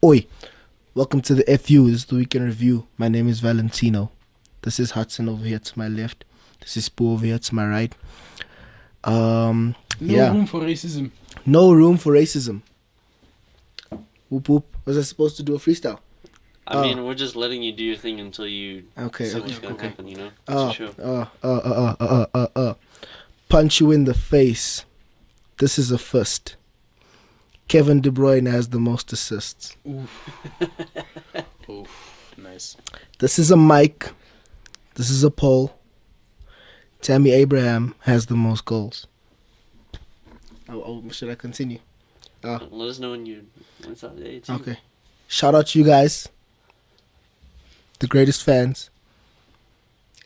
Oi, welcome to the FU. This is the Weekend Review. My name is Valentino. This is Hudson over here to my left. This is Spoo over here to my right. No room for racism. No room for racism. Whoop whoop. Was I supposed to do a freestyle? I mean, we're just letting you do your thing until you see what's going to happen, you know? It's a show. Punch you in the face. This is a first. Kevin De Bruyne has the most assists. Oof, nice. This is a mic. This is a poll. Tammy Abraham has the most goals. Should I continue? Let us know when you... It's you. Okay. Shout out to you guys. The greatest fans.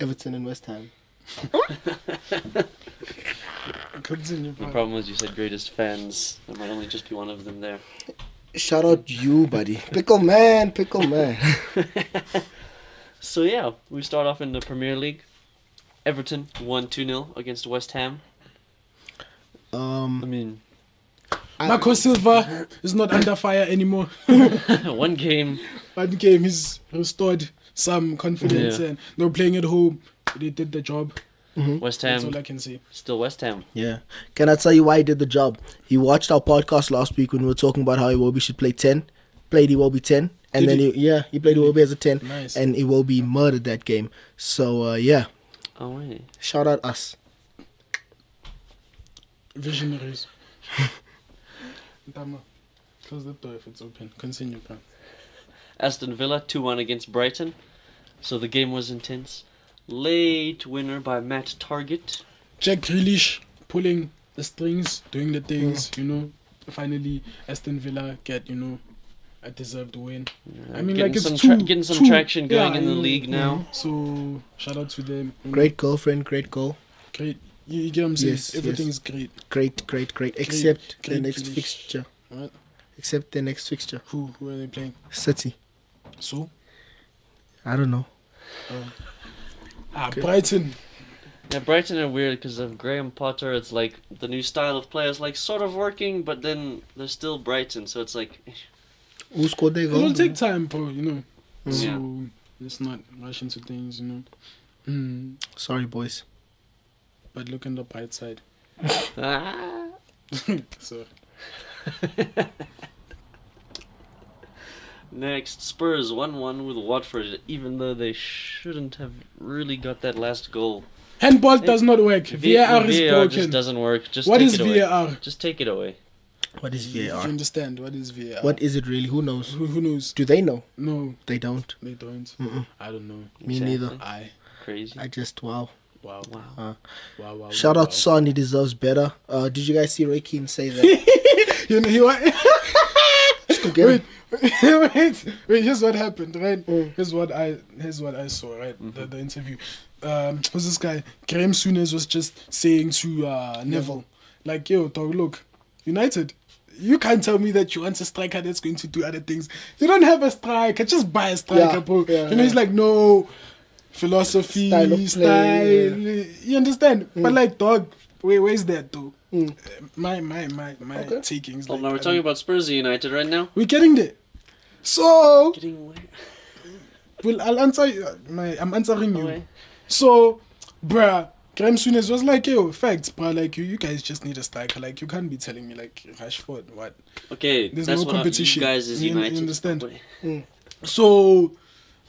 Everton and West Ham. Continue. The problem was you said greatest fans. There might only just be one of them there. Shout out you, buddy. Pickle man. So yeah, we start off in the Premier League. Everton won 2-0 against West Ham. Marco Silva is not under fire anymore. One game. He's restored some confidence and they're playing at home. They did the job. Mm-hmm. West Ham. That's all I can say. Still West Ham. Yeah. Can I tell you why he did the job? He watched our podcast last week when we were talking about how Iwobi should play 10. Played Iwobi 10. And Did then he played Iwobi as a 10. Nice. And Iwobi murdered that game. So, yeah. Oh, wait. Shout out us. Visionaries. Dama, close the door if it's open. Continue, man. Aston Villa 2-1 against Brighton. So the game was intense. Late winner by Matt Target. Jack Grealish pulling the strings, doing the things, Finally, Aston Villa get, a deserved win. I mean, getting like, it's getting some traction going in the league now. So, shout out to them. Great goal, friend. Great goal. Great. You get what I'm saying? Yes, Everything's great. Great. Except the great next Grealish. fixture. What? Except the next fixture. Who are they playing? City. So? I don't know. Brighton. Yeah, Brighton are weird because of Graham Potter. It's like the new style of play is like sort of working, but then they're still Brighton, so it's like... Who scored their goal? It'll take time, bro, So, Yeah. let's not rush into things, Sorry, boys. But look on the bright side. Ah. So, Next, Spurs 1-1 with Watford, even though they shouldn't have really got that last goal. handball does not work. VAR is VAR broken. just doesn't work. Just What take is it away. VAR? Just take it away. What is You VAR? understand what is VAR? What is it really? Who knows? Who knows? Do they know? No, They don't. they don't. Mm-mm. I don't know. Me neither. Crazy. I just, wow. Wow. Wow. Shout out Son, he deserves better. Did you guys see Roy Keane say that? He what? Just go get him. wait. Here's what happened, right? Here's what I saw, right? Mm-hmm. The interview. Who's this guy? Graham Souness was just saying to Neville, like, yo, dog, look, United, you can't tell me that you want a striker that's going to do other things. You don't have a striker, just buy a striker, bro. He's like, no, philosophy, Style of play, You understand? But like, dog, where's that though? My takings. Well, Like, now we're talking about Spurs United right now. we're getting there. So, Getting away. well, I'll answer you. I'm answering you. Away. So, bruh, Graham Souness was like, yo, facts, bruh, like, you guys just need a striker. Like, you can't be telling me, like, Rashford, what? Okay, There's that's no what competition. you guys is You United. understand? But- So,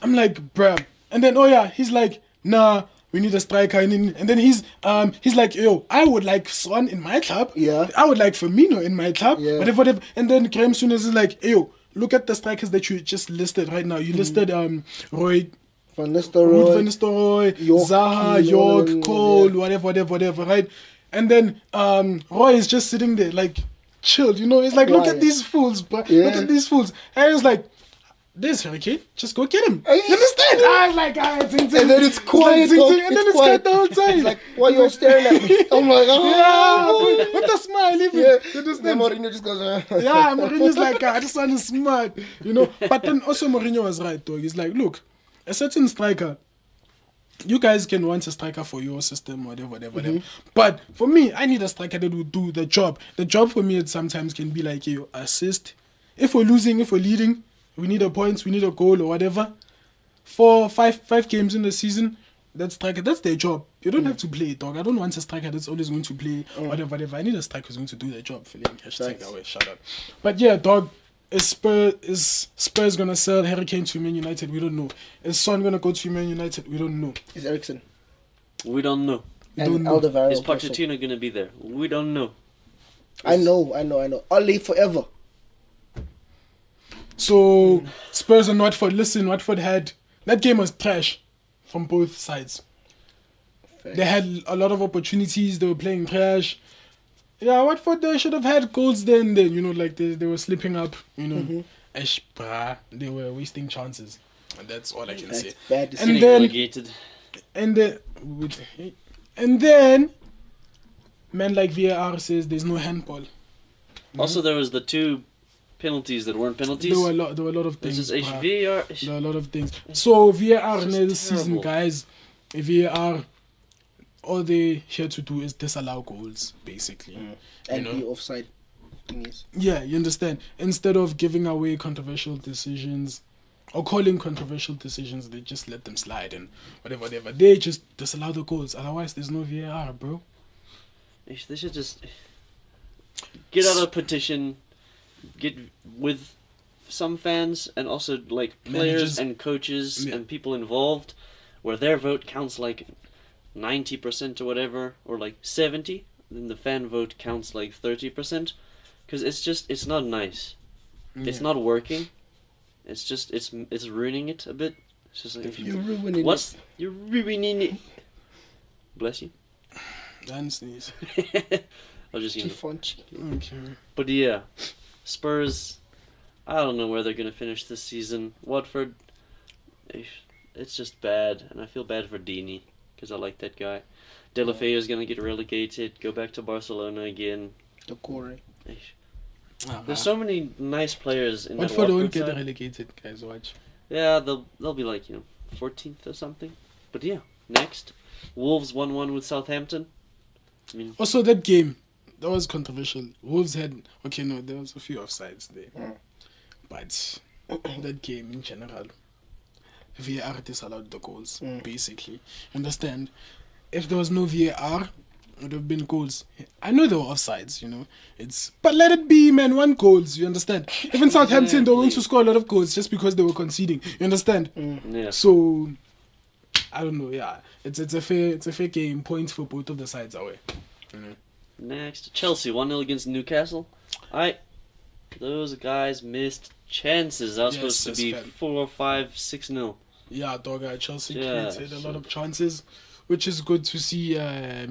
I'm like, bruh. And then, he's like, nah, we need a striker. And then he's like, yo, I would like Son in my club. Yeah. I would like Firmino in my club. Yeah. Whatever. And then Graham Souness is like, yo, look at the strikers that you just listed right now. You listed Roy, Van Ruud Nistelrooy. van Nistelrooy, York, Zaha, Keane, York, all Cole, them, whatever, right? And then Roy is just sitting there like chilled, It's like, look Why? at these fools, bro. Yeah. Look at these fools. And I was like, this Hurricane, just go get him. Hey. You understand? I was like, ting, ting. And then it's quiet, Ting, dog. ting, and then it's quiet quiet the whole time. It's like, why you all staring at me? I'm like, yeah, with a smile even. Yeah. You Then understand? Mourinho just goes, Yeah, Mourinho's like, this one is smart, But then also Mourinho was right, though. He's like, look, a certain striker, you guys can want a striker for your system, whatever. But for me, I need a striker that will do the job. The job for me, it sometimes can be like, you assist. If we're losing, if we're leading, we need a point, we need a goal or whatever. 4-5 games in the season, that striker, that's their job. You don't have to play, dog. I don't want a striker that's always going to play whatever. I need a striker who's going to do their job. Shut up. But yeah, dog, is Spurs gonna sell Harry Kane to Man United? We don't know. Is Son gonna go to Man United? We don't know. Is Eriksen? We don't know. And Alderweireld. Is Pochettino gonna be there? We don't know. I know. Only forever. So Spurs and Watford. Listen, Watford had that game was trash from both sides. Facts. They had a lot of opportunities. They were playing trash. Yeah, Watford, they should have had goals then. You know, like they were slipping up. You know, they were wasting chances. And that's all I can say. Bad and then, man like VAR says there's no handball. Also, there was the 2 penalties that weren't penalties. There were a lot of things. VAR. There were a lot of things. So VAR this season, guys, VAR, all they here to do is disallow goals, basically. And be offside. Yeah, you understand. Instead of giving away controversial decisions or calling controversial decisions, they just let them slide and whatever. They just disallow the goals. Otherwise, there's no VAR, bro. They should just get out a petition, get with some fans and also like players Managers. and coaches and people involved, where their vote counts like 90% or whatever, or like 70. Then the fan vote counts like 30%, because it's not nice. It's not working. It's just it's ruining it a bit. It's just like you're ruining it. You're ruining it. Bless you. And sneeze. I'll just Okay. But yeah, Spurs. I don't know where they're gonna finish this season. Watford. It's just bad, and I feel bad for Dini because I like that guy. De La Feu is gonna get relegated. Go back to Barcelona again. There's so many nice players in that Watford won't side. get relegated, guys. Watch. Yeah, they'll be like 14th or something. But yeah, next, Wolves 1-1 with Southampton. I mean, Also, that game, that was controversial. Wolves had there was a few offsides there, but that game in general, VAR disallowed the goals. Basically, understand? If there was no VAR, it would have been goals. I know there were offsides, but let it be, man. 1 goals, you understand? Even Southampton, they were going to score a lot of goals just because they were conceding. You understand? yeah. So I don't know. Yeah, it's a fair game. Points for both of the sides away. Next, Chelsea 1-0 against Newcastle. Those guys missed chances. That was supposed to be 4-5, 6-0. Yeah, dog. Chelsea created a lot of chances, which is good to see. A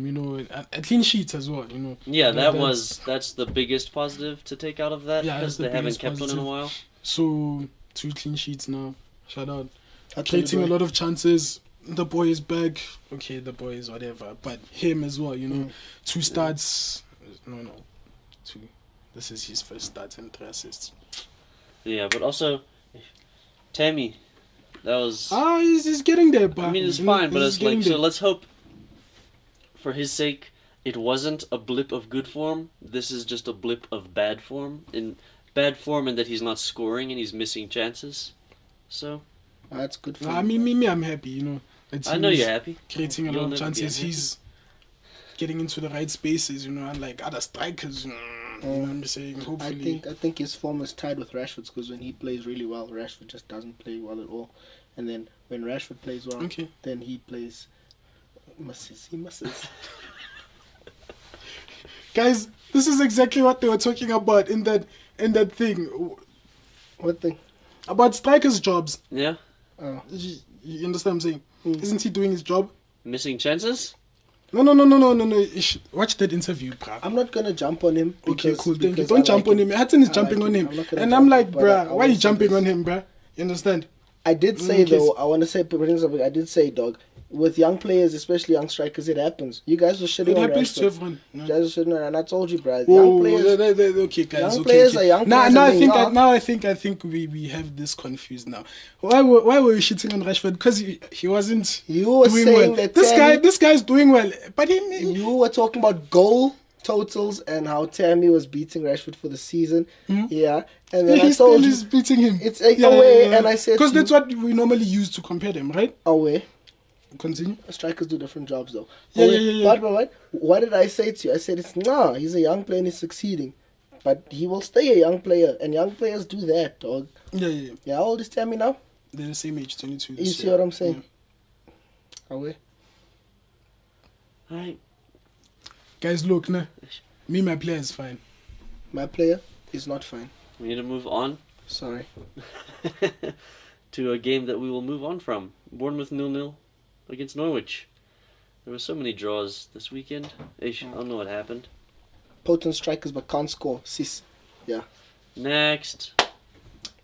clean sheet as well. Yeah, that's the biggest positive to take out of that, because they haven't kept one in a while. So 2 clean sheets now. Shout out. Creating a lot of chances. The boy is back. Okay, the boy is whatever, but him as well. 2 starts. No, 2. This is his first start and 3 assists. Yeah, but also Tammy. That was. He's getting there, but I mean, it's fine, but it's like, so let's hope, for his sake, it wasn't a blip of good form. This is just a blip of bad form. In that he's not scoring and he's missing chances. So. That's good for me, I'm happy. I know you're happy. Creating a lot of chances. He's getting into the right spaces, unlike other strikers. I'm saying, hopefully. I think his form is tied with Rashford's, because when he plays really well, Rashford just doesn't play well at all. And then when Rashford plays well, then he plays. He misses. Guys, this is exactly what they were talking about in that thing. What thing? About strikers' jobs. Yeah. You understand what I'm saying? Isn't he doing his job? Missing chances? No. Watch that interview, bruh. I'm not gonna jump on him. Okay, cool. Thank you. Don't jump on him. Hudson is jumping on him. And I'm like, bruh, why are you jumping on him, bruh? You understand? I did say, though, I want to say, I did say, dog, with young players, especially young strikers, it happens. You guys were shitting on Rashford. It happens to everyone. You guys were shitting on, and I told you, bruh. Young players. Okay, guys. Young players are young players. I think we have this confused now. Why were you shitting on Rashford? Because he wasn't you were doing saying well. That this guy's doing well, but you were talking about goal totals and how Tammy was beating Rashford for the season. Hmm? Yeah, and then I He's told still you is beating him. it's away, and I said because that's what we normally use to compare them, right? away. Continue. Strikers do different jobs though. Yeah. But what did I say to you? I said he's a young player and he's succeeding. But he will stay a young player, and young players do that, dog. Yeah. Yeah, how old is Tammy now? They're the same age, 22. You see what I'm saying? Away. Alright. Guys, look, nah. Me, my player is fine. My player is not fine. We need to move on Sorry. to a game that we will move on from. Bournemouth 0-0 against Norwich. There were so many draws this weekend. I don't know what happened. Potent strikers but can't score. Sis. Yeah. Next,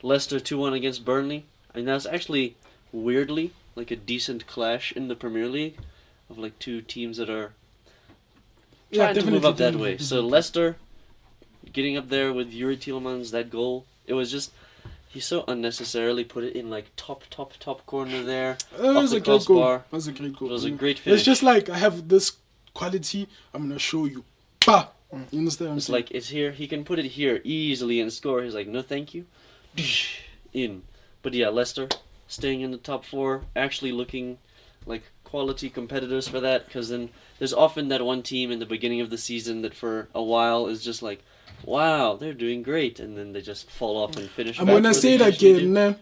Leicester 2-1 against Burnley. I mean, that's actually, weirdly, like a decent clash in the Premier League of like two teams that are trying to move up that way. So Leicester getting up there with Yuri Tielemans, that goal, it was just, he so unnecessarily put it in like top corner there. That was a great goal. That was a great goal. It was a great finish. It's just like, I have this quality, I'm going to show you. Bah! You understand what I'm It's saying? like, it's here, he can put it here easily and score. He's like, no thank you. In. But yeah, Leicester staying in the top four, actually looking like quality competitors for that, because then there's often that one team in the beginning of the season that for a while is just like, wow, they're doing great, and then they just fall off and finish. I'm gonna say it again, nah,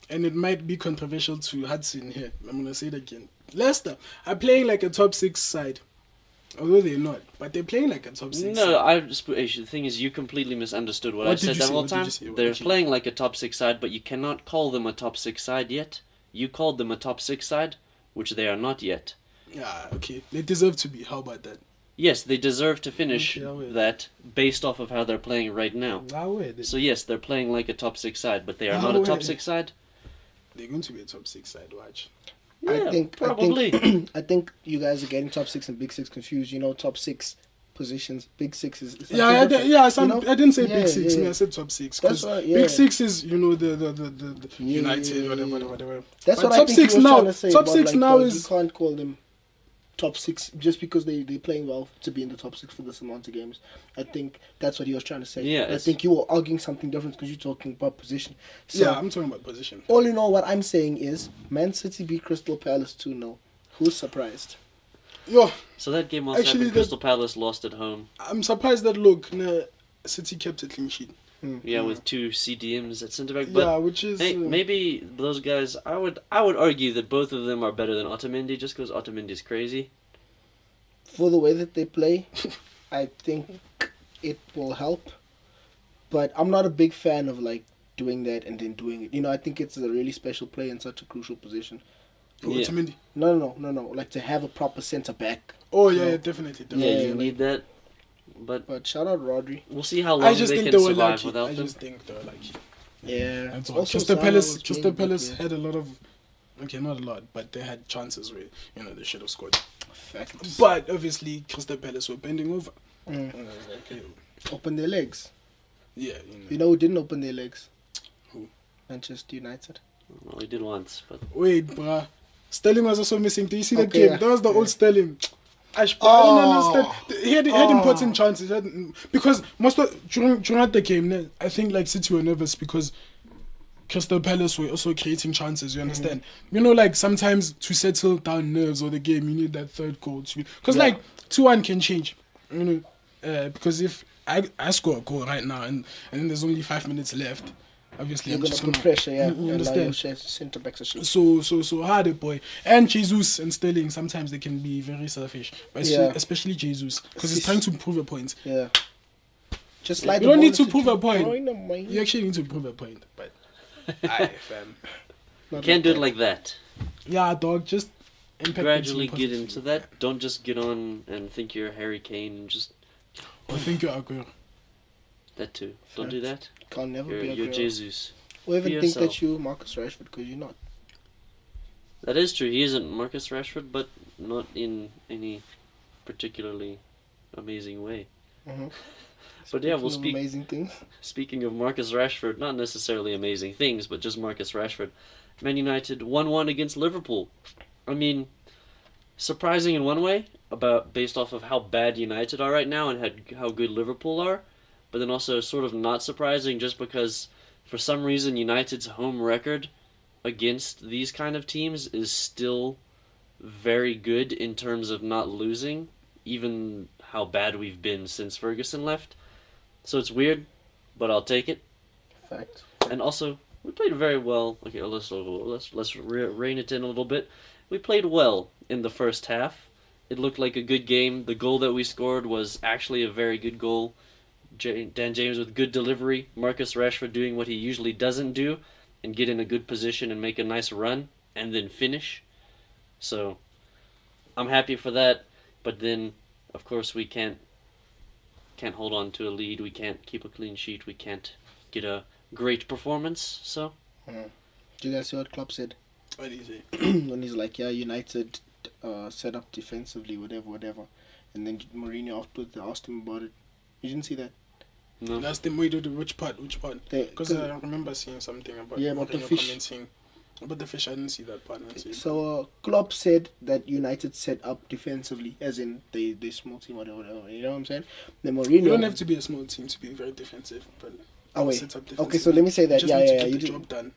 and it might be controversial to Hudson here. I'm gonna say it again. Leicester are playing like a top 6 side, although they're not, but they're playing like a top 6 No, side. the thing is, you completely misunderstood what What I did said you that say? whole What did time. you say? What They're did you- playing like a top 6 side, but you cannot call them a top 6 side yet. You called them a top 6 side, which they are not yet. Yeah, okay. They deserve to be. How about that? Yes, they deserve to finish Okay, I'll wait. that based off of how they're playing right now. So yes, they're playing like a top 6 side, but they are not a top 6 side. They're going to be a top 6 side. Watch. Yeah, probably. I think you guys are getting top 6 and big 6 confused. You know, top 6 positions. Big 6 is something different, you know? I didn't say Yeah, big 6. yeah. I said top 6. That's Because right, yeah. big 6 is, you know, the Yeah, United, yeah, yeah. whatever. That's But what I top think 6 you were now. trying to say. Top about, 6 like, now you is. can't call them top 6 just because they're playing well to be in the top 6 for this amount of games. I think that's what he was trying to say. Yeah, I think you were arguing something different because you're talking about position. So, Yeah, I'm talking about position. all in all, what I'm saying is Man City beat Crystal Palace 2-0. Who's surprised? Yo, So that game also Actually, happened. Crystal Palace lost at home. I'm surprised that, look, City kept a clean sheet. Yeah, with 2 CDMs at centre back. But Yeah, which is. hey, maybe those guys. I would argue that both of them are better than Otamendi, just because Otamendi's crazy. For the way that they play, I think it will help. But I'm not a big fan of like doing that and then doing it. You know, I think it's a really special play in such a crucial position. Yeah. Otamendi. No. Like to have a proper centre back. Oh, yeah, No. yeah, definitely. Yeah, you like- need that. But But shout out Rodri. we'll see how I long just they think can they were survive lucky. without I them. just think they were lucky. Yeah. That's all. Also, Crystal Salah Palace, was Crystal playing good, Palace yeah. had a lot of. Okay, not a lot, but they had chances where, you know, they should have scored. Facts. But obviously, Crystal Palace were bending over. Mm. And I was like, hey, Open their legs. yeah, You know who didn't open their legs? Who? Manchester United. Well, we did once, but Wait, bruh. Sterling was also missing. Do you see that Okay, game? yeah. That was the Yeah. old Sterling. I don't Oh. understand. He had important chances. Because during the game, I think like City were nervous because Crystal Palace were also creating chances. You understand? You know, like sometimes to settle down nerves or the game, you need that third goal. Because Yeah. like 2-1 can change. You know, because if I score a goal right now and then there's only 5 minutes left, obviously You're I'm gonna just put gonna pressure, yeah. You And now understand? your centre backs are shit. So hard, boy. And Jesus and Sterling, sometimes they can be very selfish, but Yeah. especially Jesus, because he's trying to prove a point. Yeah. Just like You don't need to prove a point. point. You actually need to prove a point, but aye, fam. you can't do it like that. Yeah, dog, just impact the Gradually team get positively. into that. Don't just get on and think you're Harry Kane and just I think you're Aguero. that too. Don't do that. Can't never You're, be a you're girl. Jesus. Or even Be think yourself. that you Marcus Rashford because you're not. That is true. He isn't Marcus Rashford, but not in any particularly amazing way. Mhm. But yeah, we'll Speaking of speak. amazing things. Speaking of Marcus Rashford, not necessarily amazing things, but just Marcus Rashford. Man United 1-1 against Liverpool. I mean, surprising in one way about based off of how bad United are right now and how good Liverpool are, but then also sort of not surprising just because for some reason United's home record against these kind of teams is still very good in terms of not losing, even how bad we've been since Ferguson left. So it's weird, but I'll take it. Fact. And also, we played very well. Okay, let's rein it in a little bit. We played well in the first half. It looked like a good game. The goal that we scored was actually a very good goal. Dan James with good delivery. Marcus Rashford doing what he usually doesn't do and get in a good position and make a nice run and then finish. So I'm happy for that. But then, of course, we can't hold on to a lead. We can't keep a clean sheet. We can't get a great performance. So. Do you guys see what Klopp said? What did he say? When he's like, yeah, United set up defensively, whatever. And then Mourinho afterwards asked him about it. You didn't see that? No. Last time we did which part? Because I remember seeing something about about the Mourinho fish. commenting about the fish. I didn't see that part. So Klopp said that United set up defensively, as in they small team, whatever. You know what I'm saying? Then Mourinho. You don't have to be a small team to be very defensive, but set up defensively. Okay, so let me say that. You just need to You get the did. job done.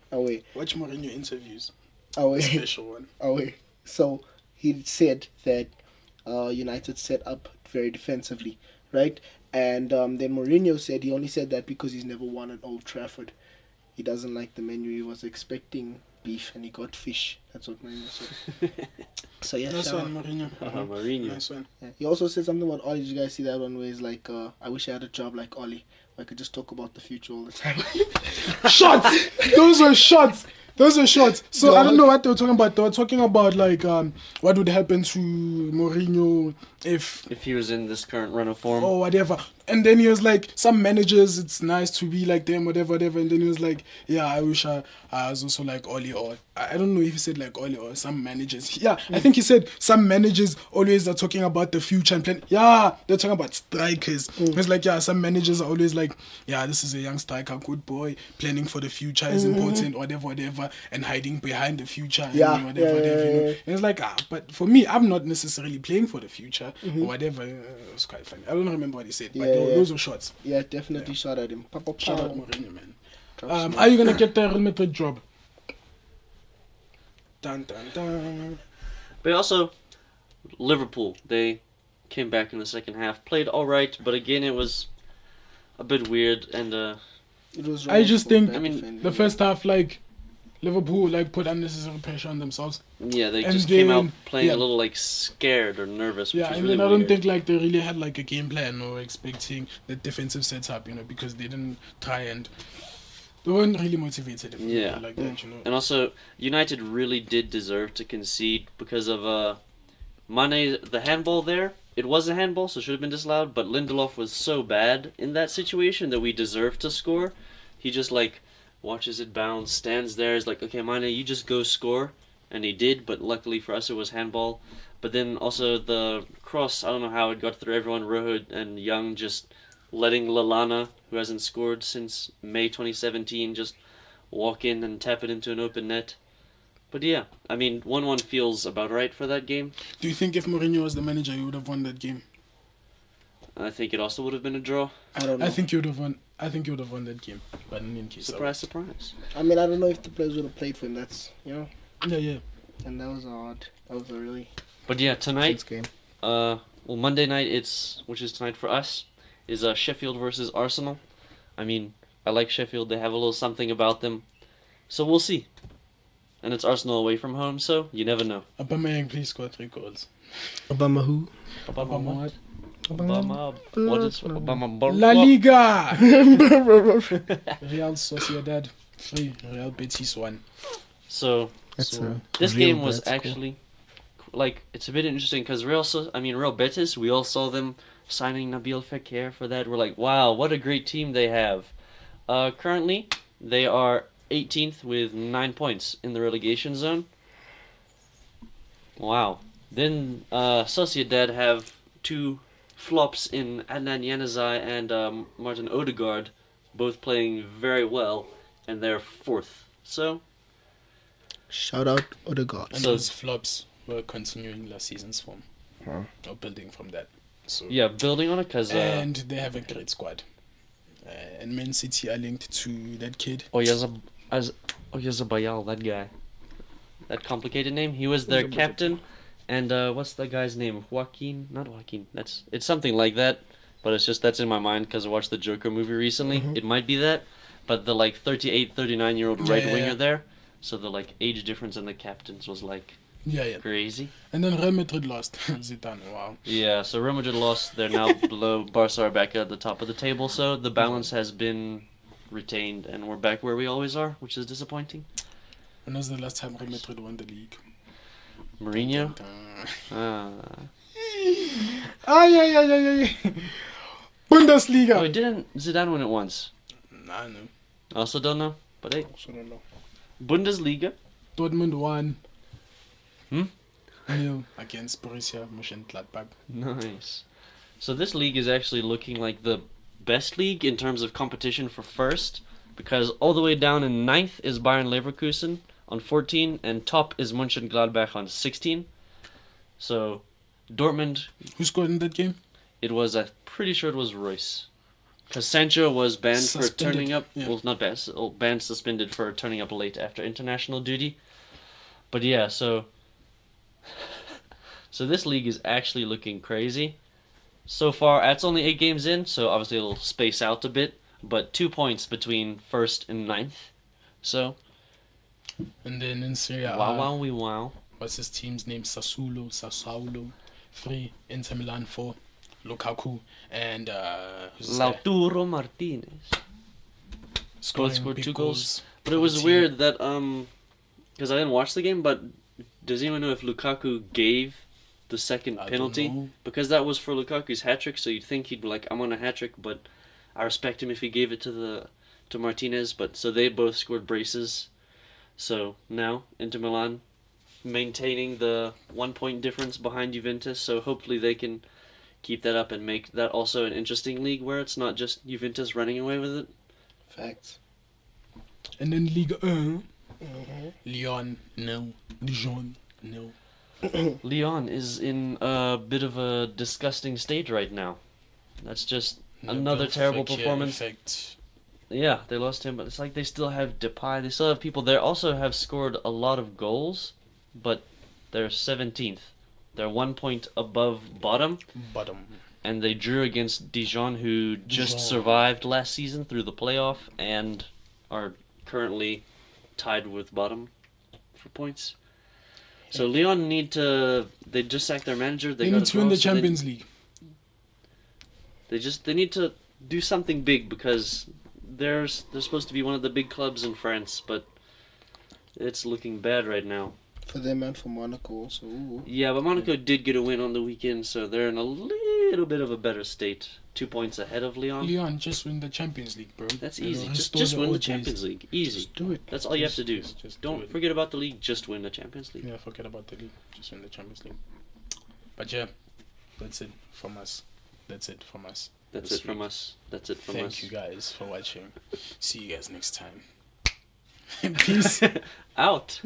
Watch Mourinho interviews. Special one. So he said that United set up very defensively, right? And then Mourinho said he only said that because he's never won at Old Trafford. He doesn't like the menu. He was expecting beef and he got fish. That's what Mourinho said. So yeah, nice one, Mourinho. Mourinho. Nice one. Yeah. He also said something about Ollie. Did you guys see that one where he's like, I wish I had a job like Ollie. Where I could just talk about the future all the time. Shots! Those were shots! So I don't know what they were talking about. They were talking about like what would happen to Mourinho if he was in this current run of form or whatever. And then he was like, some managers, it's nice to be like them, whatever. And then he was like, yeah, I wish I was also like Oli, or I don't know if he said like Oli or some managers. Yeah, I think he said some managers always are talking about the future and plan. Yeah, they're talking about strikers. It's like, yeah, some managers are always like, yeah, this is a young striker, good boy, planning for the future is important, whatever, and hiding behind the future and whatever. You know? And it's like, but for me, I'm not necessarily playing for the future or whatever. It was quite funny. I don't remember what he said, but those were shots. Yeah, definitely shot at him. Shout out Mourinho, man. Are you gonna get the Real Madrid job? Dun dun dun. But also, Liverpool, they came back in the second half, played all right, but again, it was a bit weird and it was. I just think the first half, like Liverpool, like put unnecessary pressure on themselves. Yeah, they just came out playing a little like scared or nervous. Which Yeah, was and really then I don't weird. think like they really had like a game plan or expecting the defensive setup, you know, because they didn't try and they weren't really motivated. If you put it like that, you know. And also, United really did deserve to concede because of Mane, the handball there. It was a handball, so it should have been disallowed. But Lindelof was so bad in that situation that we deserved to score. He just like watches it bounce, stands there, is like, okay, Mane, you just go score. And he did, but luckily for us it was handball. But then also the cross, I don't know how it got through everyone, Rojo and Young just letting Lallana, who hasn't scored since May 2017, just walk in and tap it into an open net. But yeah, I mean, 1-1 feels about right for that game. Do you think if Mourinho was the manager, he would have won that game? I think it also would have been a draw. I don't know. I think he would have won that game. But in any case, Surprise. I mean, I don't know if the players would have played for him. That's, you know. Yeah. And that was odd. That was a really But yeah, tonight, game. Monday night, which is tonight for us, is Sheffield versus Arsenal. I mean, I like Sheffield. They have a little something about them. So we'll see. And it's Arsenal away from home, so you never know. Aubameyang, please score 3 goals. Obama who? Obama what? Obama. What is Obama? La Liga! Real Sociedad 3, Real Betis 1. So this game was actually like, it's a bit interesting because Real Betis, we all saw them signing Nabil Fekir for that. We're like, wow, what a great team they have. Currently, they are 18th with 9 points in the relegation zone. Wow. Then Sociedad have 2 flops in Adnan Januzaj and Martin Odegaard, both playing very well, and they're 4th. So shout out Odegaard. And those flops were continuing last season's form. Huh. or building from that. So Yeah, building on it because and they have a great squad. And Man City are linked to that kid. Oyarzabal, that guy, that complicated name. He was their captain, and what's the guy's name? Joaquin? Not Joaquin. It's something like that, but it's just that's in my mind because I watched the Joker movie recently. Mhm. It might be that, but the like 38, 39-year-old Yeah, right yeah, winger yeah. there. So the like age difference in the captains was like Yeah. crazy. And then Real Madrid lost. Zidane, wow. Yeah, so Real Madrid lost. They're now below. Barca are back at the top of the table. So the balance has been retained, and we're back where we always are, which is disappointing. When was the last time Real Madrid won the league? Mourinho. Ah, Ah. yeah. Bundesliga. Oh, didn't Zidane win it once? Nah, no. Also don't know. But hey, Also don't know. Bundesliga. Dortmund won. Hmm? 0 against Borussia Mönchengladbach. Nice. So this league is actually looking like the best league in terms of competition for first, because all the way down in ninth is Bayern Leverkusen on 14, and top is Mönchengladbach on 16. So Dortmund, Who scored in that game? I'm pretty sure it was Royce. Because Sancho was banned for Suspended, turning up. yeah. Well, not banned, suspended for turning up late after international duty. But yeah, so this league is actually looking crazy. So far, that's only 8 games in, so obviously it'll space out a bit. But 2 points between first and ninth. So And then in Serie A, wow. what's his team's name? Sassuolo. 3. Inter Milan 4. Lukaku. And who's this guy? Lautaro Martinez. Scoring scored big 2 goals. But for it the was team. weird that because I didn't watch the game, but does anyone know if Lukaku gave the second I don't penalty? know. Because that was for Lukaku's hat trick, so you'd think he'd be like, I'm on a hat trick, but I respect him if he gave it to Martinez. But so they both scored braces. So now Inter Milan maintaining the 1 point difference behind Juventus. So hopefully they can keep that up and make that also an interesting league where it's not just Juventus running away with it. Facts. And then Ligue 1. Mm-hmm. Lyon, no. Dijon, no. Lyon is in a bit of a disgusting state right now. That's just another terrible performance. Effect. Yeah, they lost him, but it's like they still have Depay. They still have people there. Also have scored a lot of goals, but they're 17th. They're 1 point above bottom, and they drew against Dijon, who just Dijon. survived last season through the playoff and are currently tied with bottom for points. So Lyon they just sacked their manager. They got need to win the Champions League. They need to do something big because they're supposed to be one of the big clubs in France, but it's looking bad right now. For them and for Monaco also. Ooh. Yeah, but Monaco did get a win on the weekend, so they're in a little bit of a better state. 2 points ahead of Lyon. Lyon, just win the Champions League, bro. That's It'll easy. restore Just win the old days. Champions League. Easy. Just do it. That's all you have to do. Just do Don't it. forget about the league. Just win the Champions League. Yeah, forget about the league. Just win the Champions League. But yeah, that's it from us. That's it from us. That's this it from week. us. That's it from us. Thank you guys for watching. See you guys next time. Peace. Out.